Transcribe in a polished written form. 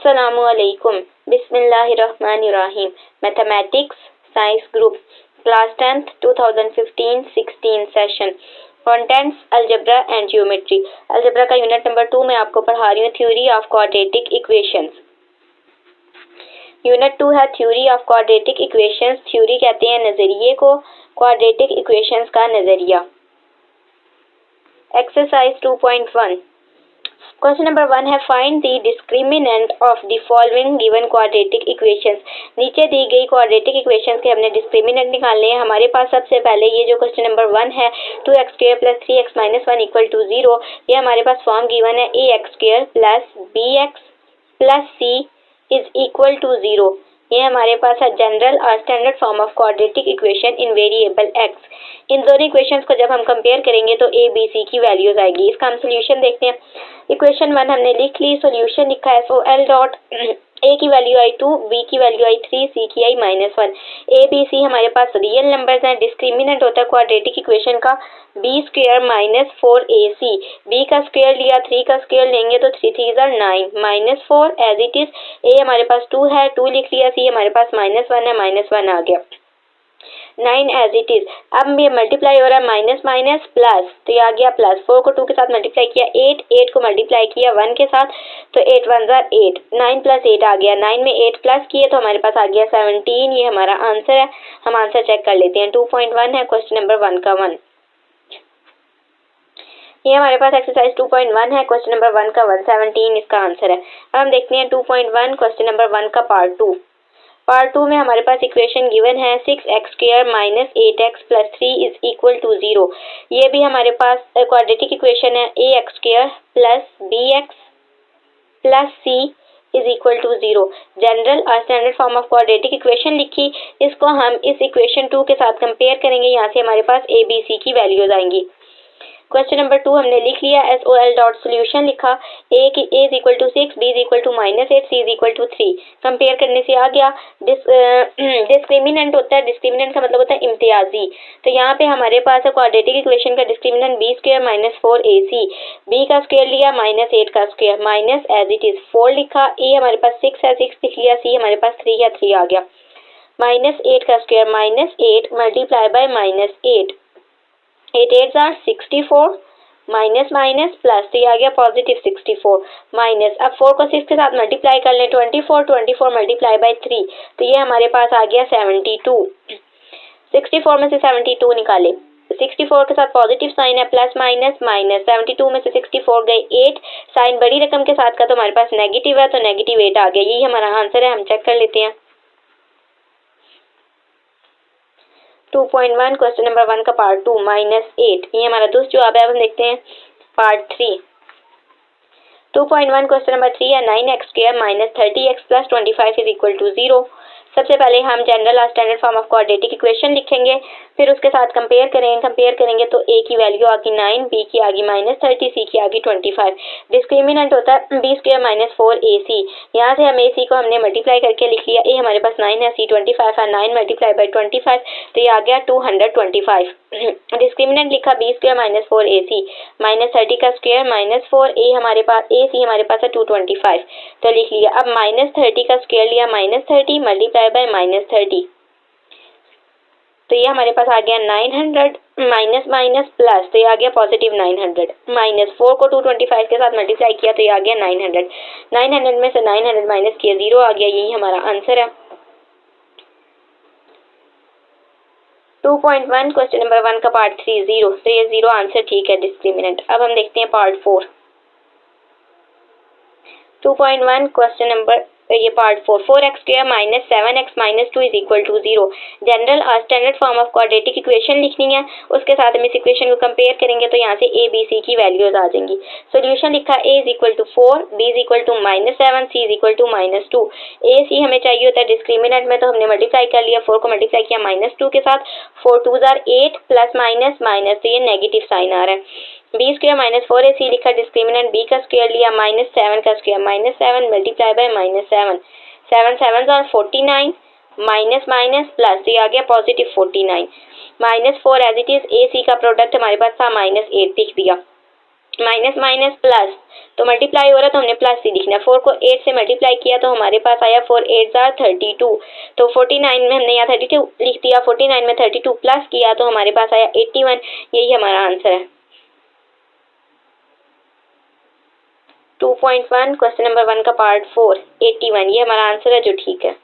अस्सलामुअलैकुम। बिस्मिल्लाहिर्रहमानिर्रहीम। Mathematics science group class 10th 2015-16 session contents algebra and geometry. Algebra का unit number 2 में आपको पढ़ा रही हूँ theory of quadratic equations. Unit 2 है theory of quadratic equations. Theory कहते हैं नजरिए को, क्वाड्रेटिक इक्वेशंस का नजरिया। एक्सरसाइज 2.1 क्वेश्चन नंबर 1 है find the discriminant of the following given quadratic equations. नीचे दी गई क्वाड्रेटिक इक्वेशंस के हमने डिस्क्रिमिनेंट निकालने हैं। हमारे पास सबसे पहले ये जो क्वेश्चन नंबर 1 है 2x² + 3x - 1 = 0, ये हमारे पास फॉर्म गिवन है ax² + bx + c = 0। ये हमारे पास है जनरल और standard form of quadratic equation in variable x। इन दोनों इक्वेशंस को जब हम कंपेयर करेंगे तो a b c की वैल्यूज आएगी। इसका हम सोल्यूशन देखते हैं। इक्वेशन 1 हमने लिख ली, सोल्यूशन लिखा है SOL डॉट a की वैल्यू आई 2, b की वैल्यू आई 3, c की आई -1। a b c हमारे पास रियल नंबर्स हैं। डिस्क्रिमिनेंट होता है क्वाड्रेटिक इक्वेशन का b² - 4ac। b का स्क्वायर लिया, 3 का स्क्वायर लेंगे तो 3 3 are 9 -4 as it is. a हमारे पास 2 है, 2 लिख लिया, c हमारे पास -1 है, -1 आ गया, 9 एज इट इज। अब ये मल्टीप्लाई हो रहा है माइनस माइनस प्लस, तो ये आ गया प्लस। 4 को 2 के साथ मल्टीप्लाई किया 8, 8 को मल्टीप्लाई किया 1 के साथ तो 8 1 जार 8, 9 + 8 आ गया। 9 में 8 प्लस किए तो हमारे पास आ गया 17। ये हमारा आंसर है। हम आंसर चेक कर लेते हैं। 2.1 है क्वेश्चन नंबर 1 का 1। ये हमारे पास एक्सरसाइज 2.1 है क्वेश्चन नंबर 1 का 1, 17 इसका आंसर है। अब हम देखते हैं 2.1 क्वेश्चन नंबर 1 का पार्ट 2। पार्ट 2 में हमारे पास इक्वेशन गिवन है 6x² - 8x + 3 = 0। ये भी हमारे पास क्वाड्रेटिक इक्वेशन है ax² + bx + c = 0। जनरल और standard form of quadratic equation लिखी, इसको हम इस इक्वेशन 2 के साथ कंपेयर करेंगे। यहाँ से हमारे पास a b c की वैल्यूज आएंगी। क्वेश्चन नंबर 2 हमने लिख लिया, SOL डॉट सोल्यूशन लिखा, a = 6, b = -8, c = 3। कंपेयर करने से आ गया डिस्क्रिमिनेंट होता है, डिस्क्रिमिनेंट का मतलब होता है इम्तियाजी। तो यहाँ पे हमारे पास है क्वाड्रेटिक इक्वेशन का डिस्क्रिमिनेंट b² - 4ac। b का स्क्वायर लिया, -8 का square, minus as it is 4 लिखा, a हमारे पास 6 है, 6 लिख लिया, c हमारे पास 3 है, 3 आ गया, -8 का square, -8 multiply by -8, 8 8 are 64, minus minus plus, तो ये आ गया पॉजिटिव 64 माइनस। अब 4 को 6 के साथ मल्टीप्लाई कर लें 24 मल्टीप्लाई बाय 3, तो ये हमारे पास आ गया 72। 64 में से 72 निकाले, 64 के साथ पॉजिटिव साइन है, प्लस माइनस माइनस, 72 में से 64 गए 8, साइन बड़ी रकम के साथ का तो हमारे पास नेगेटिव है, तो नेगेटिव 8 आ गया। यही हमारा आंसर है। हम चेक कर लेते हैं। 2.1 क्वेश्चन नंबर 1 का पार्ट 2 -8, ये हमारा दूसरा जवाब है। अब हम देखते हैं पार्ट 3। 2.1 क्वेश्चन नंबर 3 है 9x² - 30x + 25 = 0। सबसे पहले हम जनरल और standard form of quadratic equation लिखेंगे, फिर उसके साथ कंपेयर करेंगे तो a की वैल्यू आ गई 9, b की आ गई -30, c की आ गई 25। डिस्क्रिमिनेंट होता है b² - 4ac। यहाँ से हम ac को हमने मल्टीप्लाई करके लिख लिया, a हमारे पास 9 है, c 25 है, 9 मल्टीप्लाई बाय 25, तो ये आ गया 225। डिस्क्रिमिनेंट लिखा b² - 4ac, -30 का स्क्वायर -4, हमारे पास ac हमारे पास है 225, तो लिख लिया। अब -30 का स्क्वायर लिया, -30 मल्टीप्लाई बाय -30, तो ये हमारे पास आ गया 900, माइनस माइनस प्लस, तो ये आ गया पॉजिटिव 900, माइनस 4 को 225 के साथ मल्टीप्लाई किया तो ये आ गया 900, 900 में से 900 माइनस किया 0 आ गया। यही हमारा आंसर है। 2.1 क्वेश्चन नंबर 1 का पार्ट 3 0, तो ये 0 आंसर ठीक है डिस्क्रिमिनेंट। अब हम देखते हैं पार्ट 4। 2.1 क्वेश्चन नंबर ये पार्ट 4, 4x² - 7x - 2 = 0। जनरल और standard form of quadratic equation लिखनी है, उसके साथ हम इस इक्वेशन को कंपेयर करेंगे तो यहाँ से a b c की वैल्यूज आ जाएंगी। सोल्यूशन लिखा a = 4, b = -7, c = -2। a c हमें चाहिए होता है डिस्क्रिमिनेंट में, तो हमने मल्टीप्लाई कर लिया, 4 को मल्टीप्लाई किया -2 के साथ, 4 2 are 8, प्लस माइनस माइनस, तो ये नेगेटिव साइन आ रहा है। b² - 4ac लिखा, डिस्क्रिमिनेंट b का स्क्वायर लिया, -7 का square, -7 multiply by -7, 7 7 are 49, minus minus plus, तो ये आ गया positive 49, -4 as it is. ac का प्रोडक्ट हमारे पास था -8 लिख दिया। माइनस माइनस प्लस, तो मल्टीप्लाई हो रहा तो हमने प्लस ही लिखना। 4 को 8 से मल्टीप्लाई किया तो हमारे पास आया 4 8 32। तो 49 में हमने यहाँ 32 लिख दिया, 49 में 32 प्लस किया तो हमारे पास आया 81। यही हमारा आंसर है। 2.1 क्वेश्चन नंबर 1 का पार्ट 4 81, ये हमारा आंसर है जो ठीक है।